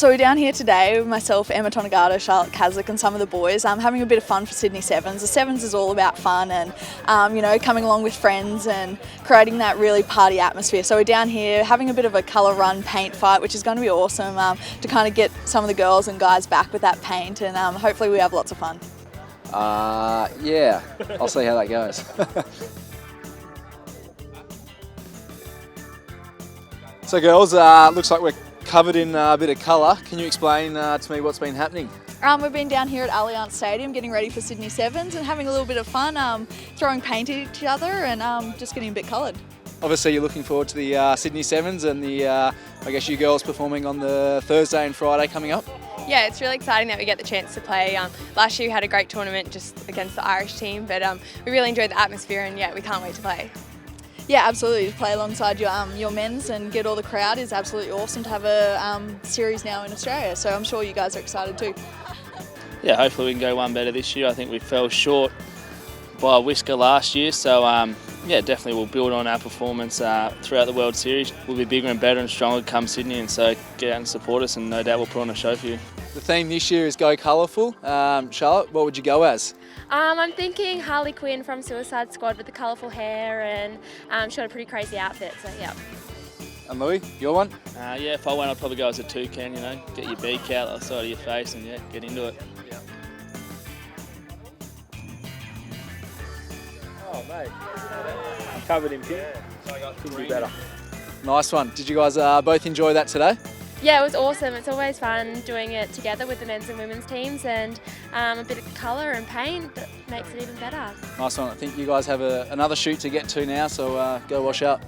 So we're down here today with myself, Emma Tonegata, Charlotte Kazak and some of the boys, having a bit of fun for Sydney Sevens. The Sevens is all about fun and, coming along with friends and creating that really party atmosphere. So we're down here having a bit of a colour run paint fight, which is going to be awesome to kind of get some of the girls and guys back with that paint, and hopefully we have lots of fun. Yeah, I'll see how that goes. So girls, looks like we're covered in a bit of colour. Can you explain to me what's been happening? We've been down here at Allianz Stadium getting ready for Sydney Sevens and having a little bit of fun, throwing paint at each other and just getting a bit coloured. Obviously you're looking forward to the Sydney Sevens and the, I guess you girls performing on the Thursday and Friday coming up. Yeah, it's really exciting that we get the chance to play. Last year we had a great tournament just against the Irish team, but we really enjoyed the atmosphere and yeah, we can't wait to play. Yeah, absolutely. To play alongside your men's and get all the crowd is absolutely awesome to have a series now in Australia. So I'm sure you guys are excited too. Yeah, hopefully we can go one better this year. I think we fell short by a whisker last year. So yeah, definitely we'll build on our performance throughout the World Series. We'll be bigger and better and stronger come Sydney, and so get out and support us, and no doubt we'll put on a show for you. The theme this year is Go Colourful. Charlotte, what would you go as? I'm thinking Harley Quinn from Suicide Squad with the colourful hair and she had a pretty crazy outfit, so yeah. And Louis, your one? Yeah, if I went, I'd probably go as a toucan, get your beak out the side of your face and yeah, get into it. Yeah. Oh, mate. I'm covered in pink. Couldn't be better. Nice one. Did you guys both enjoy that today? Yeah, it was awesome. It's always fun doing it together with the men's and women's teams, and a bit of colour and paint that makes it even better. Nice one. I think you guys have another shoot to get to now, so go wash up.